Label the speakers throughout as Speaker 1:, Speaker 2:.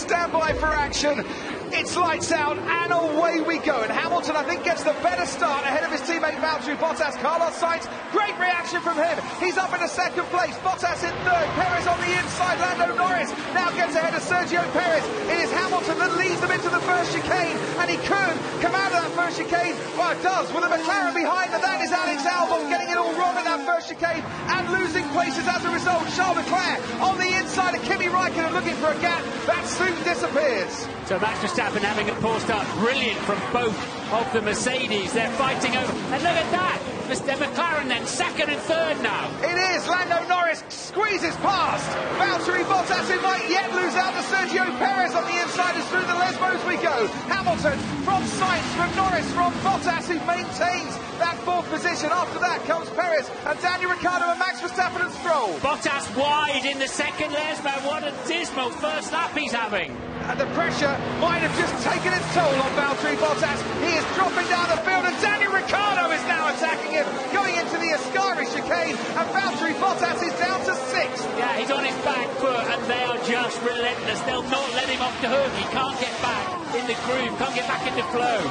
Speaker 1: stand by for action. It's lights out and away we go. And Hamilton, I think, gets the better start ahead of his teammate Valtteri Bottas. Carlos Sainz, great reaction from him. He's up into second place. Bottas in third. Perez on the inside. Lando Norris now gets ahead of Sergio Perez. It is Hamilton that leads them into the first chicane. And he could come out of that first chicane. Well, it does, with a McLaren behind. And that is Alex Albon getting it all wrong in that first chicane and losing places as a result. Charles Leclerc on the inside of Kimi Raikkonen looking for a gap. That soon disappears.
Speaker 2: So Max Verstappen having a poor start. Brilliant from both of the Mercedes. They're fighting over. And look at that. Mr. McLaren then second and third now.
Speaker 1: It is. Lando Norris squeezes past. Valtteri Bottas, who might yet lose out to Sergio Perez on the inside as through the Lesbos we go. Hamilton from Sainz, from Norris, from Bottas, who maintains that fourth position. After that comes Perez and Daniel Ricciardo and Max Verstappen and Stroll.
Speaker 2: Bottas wide in the second Lesbo. What a dismal first lap he's having.
Speaker 1: And the pressure might have just taken its toll on Valtteri Bottas. He is dropping down the field and Daniel Ricciardo is now attacking him, going into the Ascari chicane, and Valtteri Bottas is down to sixth.
Speaker 2: Yeah, he's on his back foot and they are just relentless. They'll not let him off the hook. He can't get back in the groove, can't get back in the flow.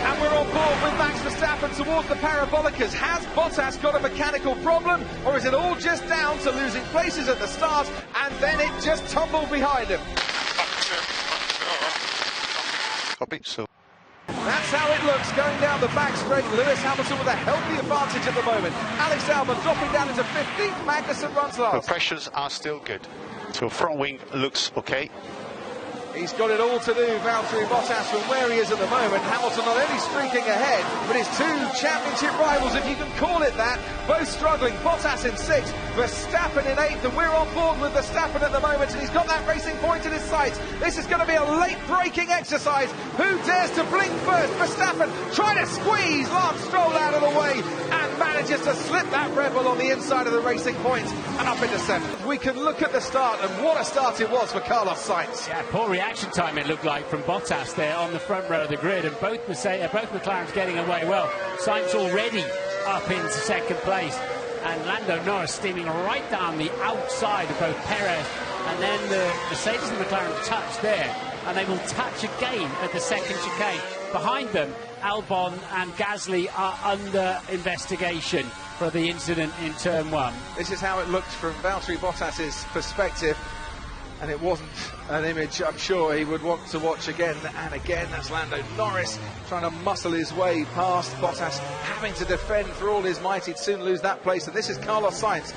Speaker 1: And we're on board with Max Verstappen towards the Parabolicas. Has Bottas got a mechanical problem, or is it all just down to losing places at the start and then it just tumbled behind him?
Speaker 3: Copy, so.
Speaker 1: That's how it looks going down the back straight. Lewis Hamilton with a healthy advantage at the moment. Alex Albon dropping down into 15th. Magnussen runs last.
Speaker 3: The pressures are still good. So front wing looks okay.
Speaker 1: He's got it all to do, Valtteri Bottas, from where he is at the moment. Hamilton not only streaking ahead, but his two championship rivals, if you can call it that, both struggling. Bottas in sixth, Verstappen in eighth, and we're on board with Verstappen at the moment, and he's got that racing point in his sights. This is going to be a late-breaking exercise. Who dares to blink first? Verstappen trying to squeeze Lance Stroll out of the way, and manages to slip that Red Bull on the inside of the racing point, and up into seventh. We can look at the start, and what a start it was for Carlos Sainz.
Speaker 2: Yeah, poor reaction time it looked like from Bottas there on the front row of the grid, and both McLaren's getting away well. Sainz already up into second place, and Lando Norris steaming right down the outside of both Perez, and then the Mercedes and McLaren touch there, and they will touch again at the second chicane. Behind them, Albon and Gasly are under investigation for the incident in turn one.
Speaker 1: This is how it looked from Valtteri Bottas's perspective, and it wasn't an image I'm sure he would want to watch again and again. That's Lando Norris trying to muscle his way past Bottas, having to defend for all his might. He'd soon lose that place, and this is Carlos Sainz.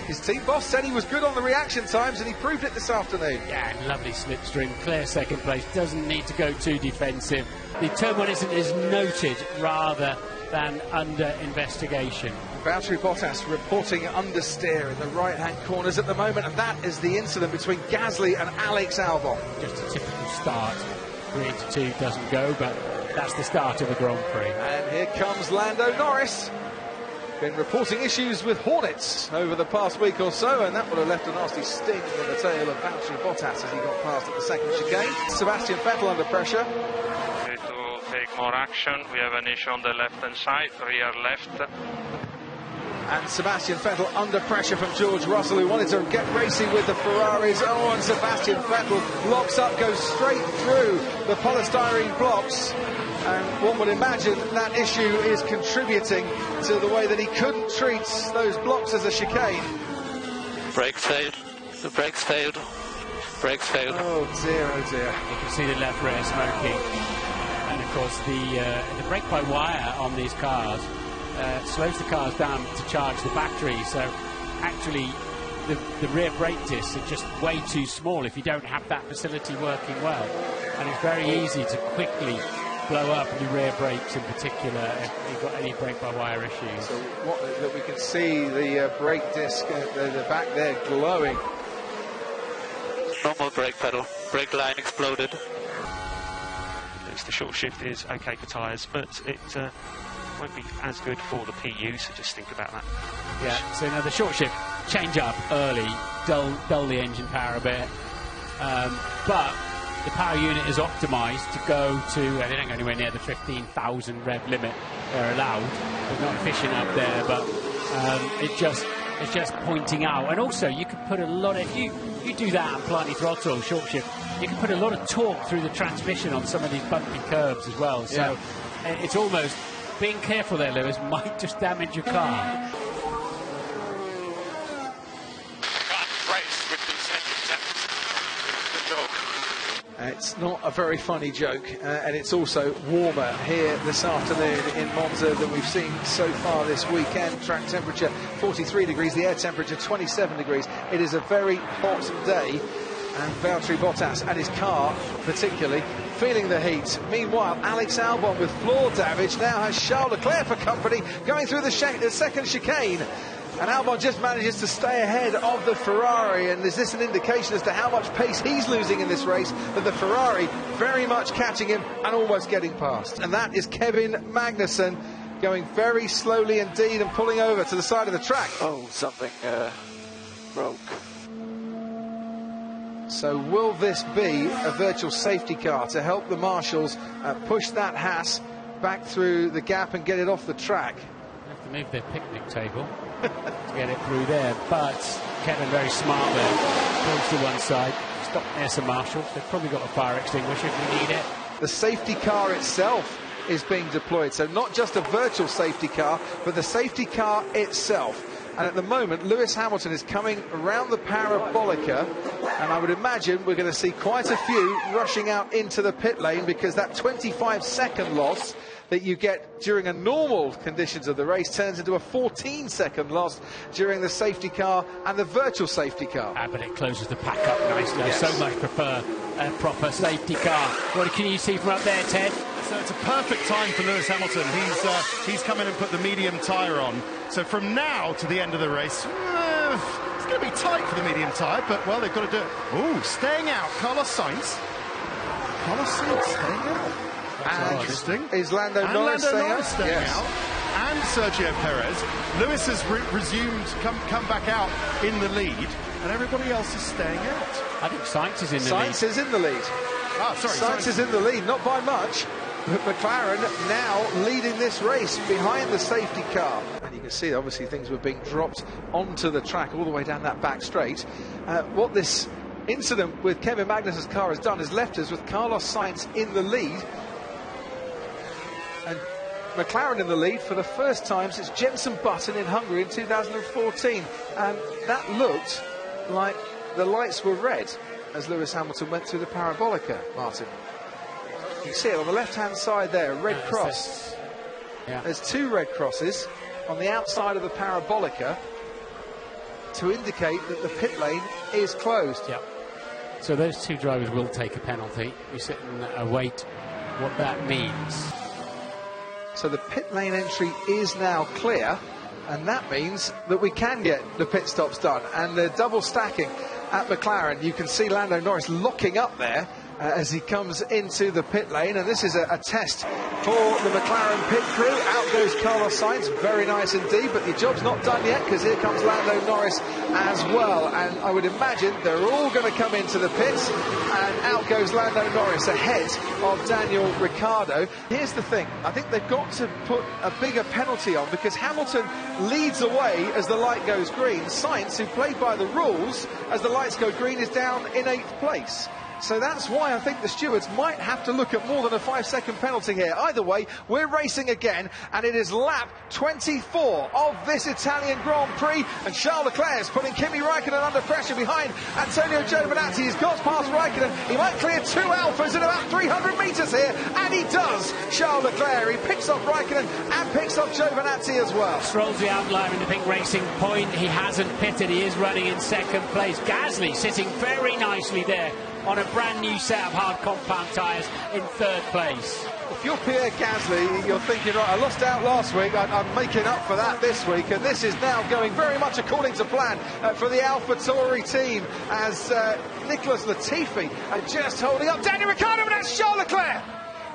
Speaker 1: His team boss said he was good on the reaction times, and he proved it this afternoon.
Speaker 2: Yeah, lovely slipstream, clear second place, doesn't need to go too defensive. The turn one incident is noted rather than under investigation.
Speaker 1: Valtteri Bottas reporting understeer in the right-hand corners at the moment, and that is the incident between Gasly and Alex Albon.
Speaker 2: Just a typical start. 3 into 2 doesn't go, but that's the start of the Grand Prix.
Speaker 1: And here comes Lando Norris. Been reporting issues with Hornets over the past week or so, and that would have left a nasty sting in the tail of Valtteri Bottas as he got past at the second chicane. Sebastian Vettel under pressure.
Speaker 4: To take more action, we have an issue on the left-hand side, rear left.
Speaker 1: And Sebastian Vettel under pressure from George Russell, who wanted to get racing with the Ferraris. Oh, and Sebastian Vettel locks up, goes straight through the polystyrene blocks. And one would imagine that issue is contributing to the way that he couldn't treat those blocks as a chicane.
Speaker 5: Brakes failed. The brakes failed. Brakes failed.
Speaker 1: Oh dear, oh dear.
Speaker 2: You can see the left rear smoking. And of course the brake-by-wire on these cars slows the cars down to charge the battery, so actually the rear brake discs are just way too small if you don't have that facility working well, and it's very easy to quickly blow up your rear brakes in particular if you've got any brake-by-wire issues.
Speaker 1: So that we can see the brake disc at the back there glowing.
Speaker 5: Normal brake pedal. Brake line exploded.
Speaker 4: The short shift is okay for tyres, but it won't be as good for the PU, so just think about that.
Speaker 2: Yeah, so now the short shift, change up early, dull the engine power a bit, but the power unit is optimised to go to, they don't go anywhere near the 15,000 rev limit they're allowed. It's not efficient up there, but it's just pointing out. And also, you can put a lot of, you do that and plenty throttle, short shift, you can put a lot of torque through the transmission on some of these bumpy curves as well. So it's almost being careful there, Lewis, might just damage your car.
Speaker 1: It's not a very funny joke, and it's also warmer here this afternoon in Monza than we've seen so far this weekend. Track temperature 43 degrees, the air temperature 27 degrees. It is a very hot day, and Valtteri Bottas and his car particularly feeling the heat. Meanwhile, Alex Albon with floor damage now has Charles Leclerc for company going through the second chicane. And Albon just manages to stay ahead of the Ferrari, and is this an indication as to how much pace he's losing in this race, that the Ferrari very much catching him and almost getting past. And that is Kevin Magnussen going very slowly indeed and pulling over to the side of the track.
Speaker 6: Oh, something broke.
Speaker 1: So will this be a virtual safety car to help the marshals push that Haas back through the gap and get it off the track?
Speaker 2: They have to move their picnic table to get it through there, but Kevin very smart there, pulls to one side, stop near some marshals. They've probably got a fire extinguisher if we need it.
Speaker 1: The safety car itself is being deployed, so not just a virtual safety car, but the safety car itself. And at the moment, Lewis Hamilton is coming around the Parabolica, and I would imagine we're going to see quite a few rushing out into the pit lane, because that 25-second loss that you get during a normal conditions of the race turns into a 14-second loss during the safety car and the virtual safety car.
Speaker 2: But it closes the pack up nicely.
Speaker 1: Yes.
Speaker 2: I so much prefer a proper safety car. What can you see from up there, Ted?
Speaker 7: So it's a perfect time for Lewis Hamilton. He's come in and put the medium tyre on. So from now to the end of the race, it's going to be tight for the medium tyre, but, well, they've got to do it. Ooh, staying out, Carlos Sainz. Carlos Sainz staying out. Interesting.
Speaker 1: Is Lando Norris staying out?
Speaker 7: Yes. And Sergio Perez. Lewis has resumed, come back out in the lead, and everybody else is staying out.
Speaker 2: I think Sainz is in the lead.
Speaker 1: Sainz is in the lead.
Speaker 7: Ah, sorry.
Speaker 1: Sainz is in the lead, not by much. But McLaren now leading this race behind the safety car. And you can see, obviously, things were being dropped onto the track all the way down that back straight. What this incident with Kevin Magnussen's car has done is left us with Carlos Sainz in the lead. And McLaren in the lead for the first time since Jenson Button in Hungary in 2014. And that looked like the lights were red as Lewis Hamilton went through the Parabolica, Martin. You can see it on the left-hand side there, a red cross. There's two red crosses on the outside of the Parabolica to indicate that the pit lane is closed.
Speaker 2: Yeah. So those two drivers will take a penalty. We sit and await what that means.
Speaker 1: So the pit lane entry is now clear, and that means that we can get the pit stops done. And the double stacking at McLaren, you can see Lando Norris locking up there as he comes into the pit lane, and this is a test for the McLaren pit crew. Out goes Carlos Sainz, very nice indeed, but the job's not done yet, because here comes Lando Norris as well, and I would imagine they're all going to come into the pits, and out goes Lando Norris ahead of Daniel Ricciardo. Here's the thing, I think they've got to put a bigger penalty on, because Hamilton leads away as the light goes green. Sainz, who played by the rules as the lights go green, is down in 8th place. So that's why I think the stewards might have to look at more than a 5-second penalty here. Either way, we're racing again, and it is lap 24 of this Italian Grand Prix, and Charles Leclerc is putting Kimi Raikkonen under pressure behind Antonio Giovinazzi. He's got past Raikkonen. He might clear two Alphas in about 300 metres here, and he does. Charles Leclerc, he picks up Raikkonen and picks up Giovinazzi as well.
Speaker 2: Stroll's the outlier in the big racing point. He hasn't pitted. He is running in second place. Gasly sitting very nicely there on a brand new set of hard compound tyres in 3rd place.
Speaker 1: If you're Pierre Gasly, you're thinking, right, I lost out last week, I'm making up for that this week, and this is now going very much according to plan for the AlphaTauri team, as Nicholas Latifi just holding up Daniel Ricciardo, and that's Charles Leclerc.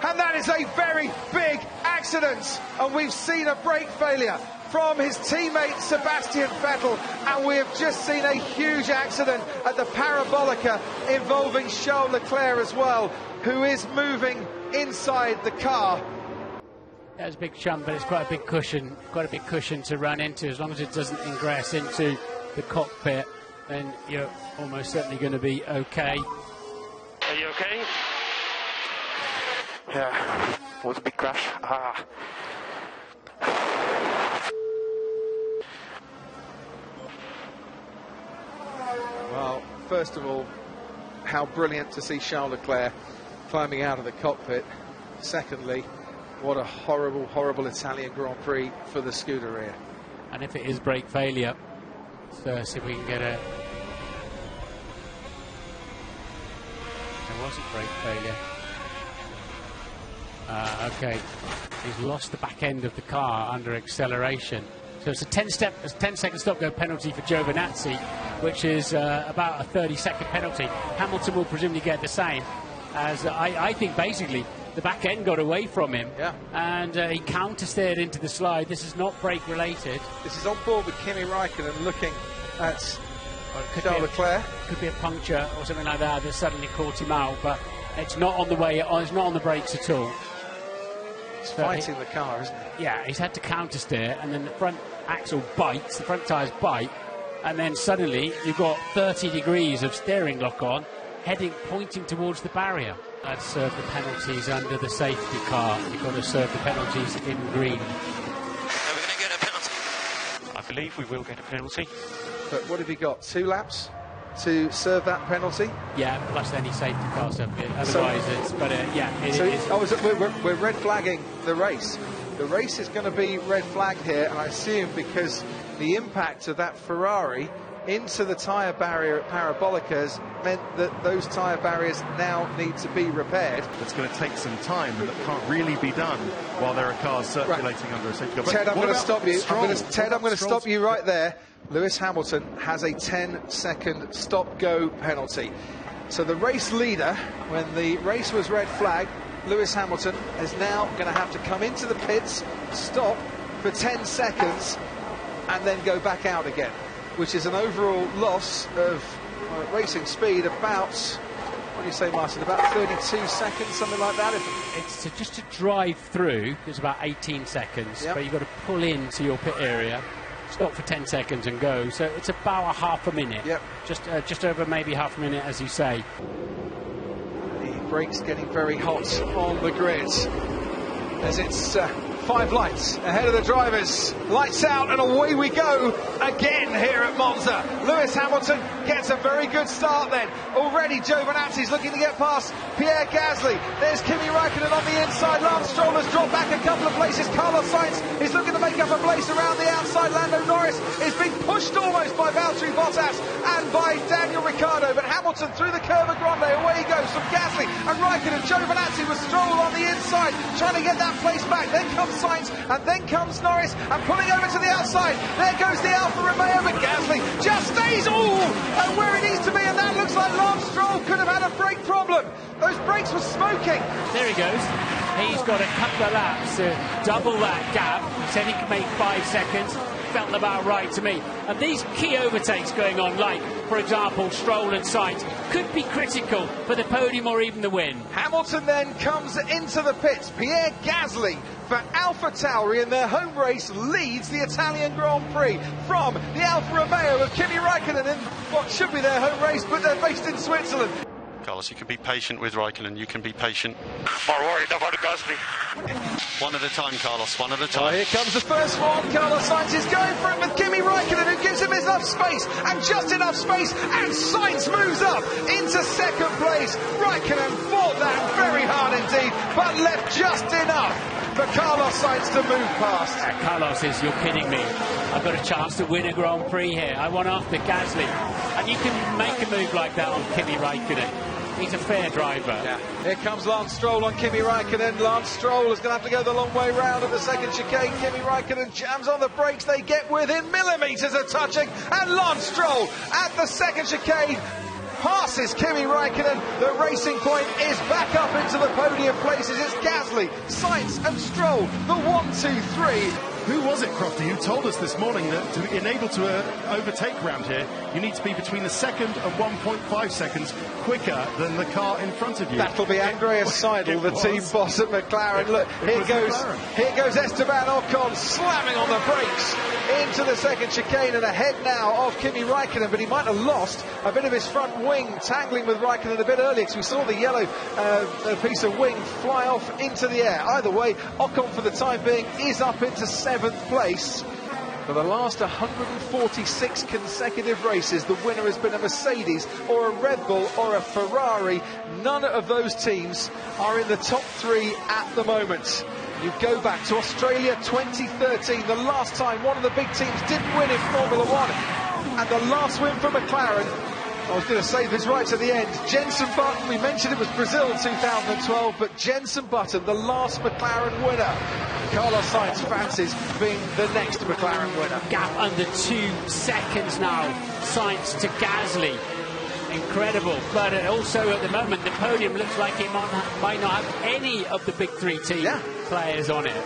Speaker 1: And that is a very big accident, and we've seen a brake failure from his teammate Sebastian Vettel, and we have just seen a huge accident at the Parabolica involving Charles Leclerc as well, who is moving inside the car.
Speaker 2: That's a big jump, but it's quite a big cushion to run into. As long as it doesn't ingress into the cockpit, then you're almost certainly going to be okay.
Speaker 4: Yeah, okay?
Speaker 6: Yeah, was a big crash.
Speaker 1: Well, first of all, how brilliant to see Charles Leclerc climbing out of the cockpit. Secondly, what a horrible, horrible Italian Grand Prix for the Scuderia.
Speaker 2: And if it is brake failure, let's see if we can get a... There wasn't brake failure. Okay, he's lost the back end of the car under acceleration. So it's a 10-second stop-go penalty for Giovinazzi, which is about a 30-second penalty. Hamilton will presumably get the same, as I think basically the back end got away from him, and he counter-steered into the slide. This is not brake-related.
Speaker 1: This is on board with Kimi Räikkönen looking at Charles Leclerc.
Speaker 2: Could be a puncture or something like that suddenly caught him out, but it's not on the way. It's not on the brakes at all.
Speaker 1: He's fighting the car, isn't he?
Speaker 2: Yeah, he's had to counter-steer, and then the front axle bites, the front tyres bite, and then suddenly you've got 30 degrees of steering lock on, pointing towards the barrier. Let's serve the penalties under the safety car. You've got to serve the penalties in green.
Speaker 5: Are we going to get a penalty?
Speaker 4: I believe we will get a penalty.
Speaker 1: But what have you got? 2 laps to serve that penalty?
Speaker 2: Yeah, plus any safety car stuff. Otherwise, it's... But
Speaker 1: we're red flagging the race. The race is going to be red flagged here, and I assume because the impact of that Ferrari into the tyre barrier at Parabolicas meant that those tyre barriers now need to be repaired.
Speaker 7: It's going to take some time, and that can't really be done while there are cars circulating under a safety car.
Speaker 1: Ted, I'm going to stop you.
Speaker 7: Ted,
Speaker 1: I'm going to stop you right there. Lewis Hamilton has a 10-second stop-go penalty. So the race leader, when the race was red flagged, Lewis Hamilton is now going to have to come into the pits, stop for 10 seconds, and then go back out again, which is an overall loss of racing speed about, what do you say, Martin, about 32 seconds, something like that?
Speaker 2: It's just to drive through, it's about 18 seconds, but you've got to pull into your pit area, stop for 10 seconds and go. So it's about a half a minute. Just over maybe half a minute, as you say.
Speaker 1: The brakes getting very hot on the grid as it's 5 lights ahead of the drivers. Lights out and away we go again here at Monza. Lewis Hamilton gets a very good start then. Already Giovinazzi's looking to get past Pierre Gasly. There's Kimi Räikkönen on the inside. Lance Stroll has dropped back a couple of places. Carlos Sainz is looking to make up a place around the outside. Lando Norris is being pushed almost by Valtteri Bottas and by Daniel Ricciardo, but Hamilton through the Curva Grande, away he goes from Gasly and Räikkönen. Giovinazzi with Stroll on the inside trying to get that place back. Then comes Sainz and then comes Norris and pulling over to the outside. There goes the Alfa Romeo, but Gasly just stays where it needs to be, and that looks like Lance Stroll could have had a brake problem. Those brakes were smoking.
Speaker 2: There he goes. He's got a couple of laps to double that gap. He said he could make 5 seconds. Felt about right to me. And these key overtakes going on, like, for example, Stroll and Sainz, could be critical for the podium or even the win.
Speaker 1: Hamilton then comes into the pits. Pierre Gasly for AlphaTauri in their home race leads the Italian Grand Prix from the Alfa Romeo of Kimi Räikkönen in what should be their home race, but they're based in Switzerland.
Speaker 3: Carlos, you can be patient with Räikkönen, you can be patient.
Speaker 4: More worried about Gasly.
Speaker 3: One at a time, Carlos, one at a time.
Speaker 1: Well, here comes the first one. Carlos Sainz is going for it with Kimi Räikkönen, who gives him enough space, and just enough space, and Sainz moves up into second place. Räikkönen fought that very hard indeed, but left just enough for Carlos Sainz to move past.
Speaker 2: Carlos is, you're kidding me. I've got a chance to win a Grand Prix here. I won after Gasly. And you can make a move like that on Kimi Räikkönen. He's a fair driver.
Speaker 1: Yeah. Here comes Lance Stroll on Kimi Räikkönen. Lance Stroll is going to have to go the long way round at the second chicane. Kimi Räikkönen jams on the brakes. They get within millimetres of touching. And Lance Stroll at the second chicane passes Kimi Räikkönen. The racing point is back up into the podium places. It's Gasly, Sainz and Stroll, the 1, 2, 3.
Speaker 7: Who was it, Crofty, who told us this morning that to be enabled to overtake round here, you need to be between a second and 1.5 seconds quicker than the car in front of you?
Speaker 1: That'll be Andreas Seidel, the team boss at McLaren. Look, here goes Esteban Ocon slamming on the brakes into the second chicane and ahead now of Kimi Raikkonen, but he might have lost a bit of his front wing, tangling with Raikkonen a bit earlier, because we saw the yellow piece of wing fly off into the air. Either way, Ocon for the time being is up into 7th place. For the last 146 consecutive races, the winner has been a Mercedes or a Red Bull or a Ferrari. None of those teams are in the top 3 at the moment. You go back to Australia 2013, the last time one of the big teams didn't win in Formula 1. And the last win for McLaren, I was going to save this right to the end. Jenson Button, we mentioned it was Brazil 2012, but Jenson Button, the last McLaren winner. Carlos Sainz fancies being the next McLaren winner.
Speaker 2: Gap under 2 seconds now, Sainz to Gasly. Incredible, but also at the moment the podium looks like it might not have any of the big 3 team players on it.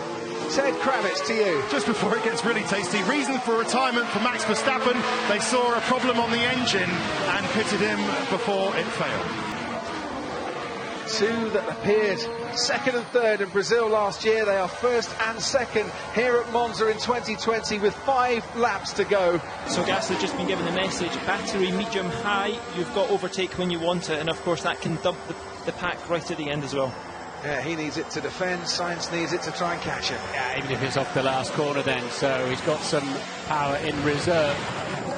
Speaker 1: Ted Kravitz to you.
Speaker 7: Just before it gets really tasty, reason for retirement for Max Verstappen. They saw a problem on the engine and pitted him before it failed.
Speaker 1: 2 that appeared 2nd and 3rd in Brazil last year. They are 1st and 2nd here at Monza in 2020 with 5 laps to go.
Speaker 8: So Gasly just been given the message, battery medium high, you've got overtake when you want it, and of course that can dump the pack right at the end as well.
Speaker 1: Yeah, he needs it to defend, Sainz needs it to try and catch him.
Speaker 2: Yeah, even if it's off the last corner then, so he's got some power in reserve.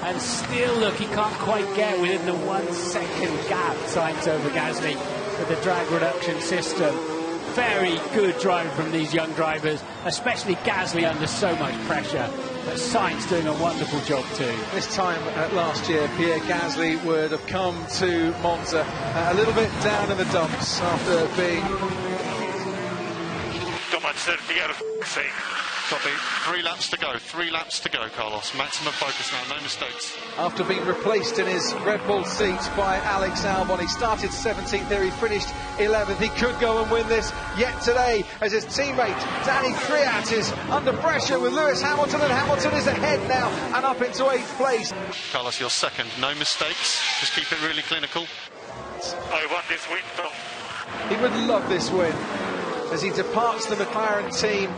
Speaker 2: And still, look, he can't quite get within the 1 second gap, Sainz over Gasly, with the drag reduction system. Very good driving from these young drivers, especially Gasly under so much pressure. But Sainz doing a wonderful job too.
Speaker 1: This time last year, Pierre Gasly would have come to Monza a little bit down in the dumps after being...
Speaker 3: Got my seat. Copy. 3 laps to go. 3 laps to go, Carlos. Maximum focus now. No mistakes.
Speaker 1: After being replaced in his Red Bull seat by Alex Albon, he started 17th there. He finished 11th. He could go and win this yet today, as his teammate Danny Kvyat is under pressure with Lewis Hamilton, and Hamilton is ahead now and up into 8th place.
Speaker 3: Carlos, you're 2nd. No mistakes. Just keep it really clinical. I want this win, Tom.
Speaker 1: He would love this win as he departs the McLaren team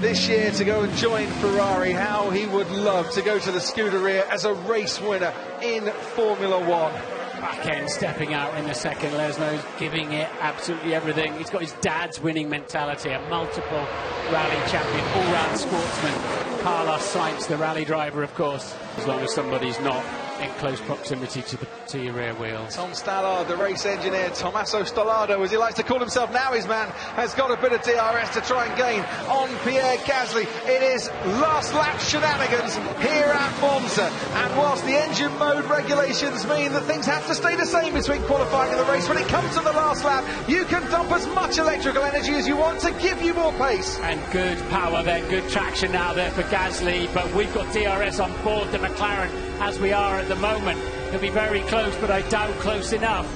Speaker 1: this year to go and join Ferrari. How he would love to go to the Scuderia as a race winner in Formula 1.
Speaker 2: Back end stepping out in the second. Lesno's giving it absolutely everything. He's got his dad's winning mentality, a multiple rally champion, all-round sportsman. Carlos Sainz, the rally driver, of course, as long as somebody's not in close proximity to your rear wheels.
Speaker 1: Tom Stallard, the race engineer, Tommaso Stallado, as he likes to call himself now, his man has got a bit of DRS to try and gain on Pierre Gasly. It is last lap shenanigans here at Monza, and whilst the engine mode regulations mean that things have to stay the same between qualifying and the race, when it comes to the last lap, you can dump as much electrical energy as you want to give you more pace.
Speaker 2: And good power there, good traction now there for Gasly, but we've got DRS on board the McLaren as we are at the moment. He'll be very close, but I doubt close enough.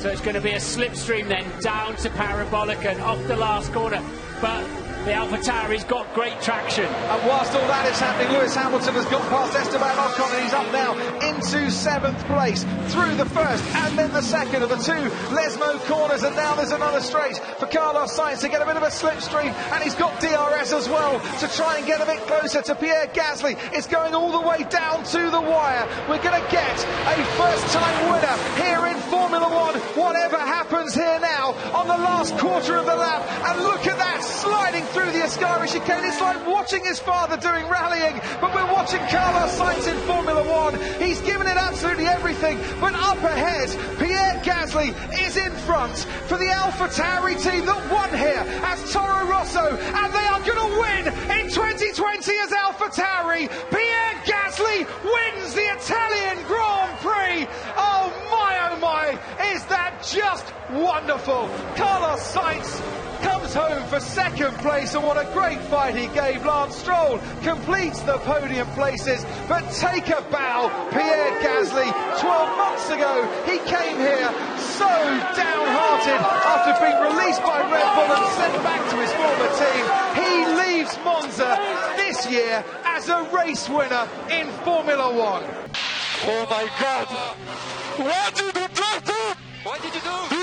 Speaker 2: So it's going to be a slipstream then down to Parabolic and off the last corner. But the AlphaTauri's got great traction.
Speaker 1: And whilst all that is happening, Lewis Hamilton has gone past Esteban Ocon, and he's up now into 7th place through the 1st and then the 2nd of the 2 Lesmo corners. And now there's another straight for Carlos Sainz to get a bit of a slipstream, and he's got DRS as well to try and get a bit closer to Pierre Gasly. It's going all the way down to the wire. We're going to get a first-time winner here in Formula 1, whatever happens here now on the last quarter of the lap. And look at that, sliding through the Ascari chicane. It's like watching his father doing rallying, but we're watching Carlos Sainz in Formula 1. He's given it absolutely everything, but up ahead, Pierre Gasly is in front for the AlphaTauri team that won here as Toro Rosso, and they are going to win in 2020 as AlphaTauri. Pierre Gasly wins the Italian Grand Prix. Oh my, is that just wonderful? Carlos Sainz comes home for 2nd place, and what a great fight he gave. Lance Stroll completes the podium places, but take a bow, Pierre Gasly. 12 months ago, he came here so downhearted wanted after being released by Red Bull and sent back to his former team. He leaves Monza this year as a race winner in Formula One.
Speaker 5: Oh my God! What did you do? What did you do?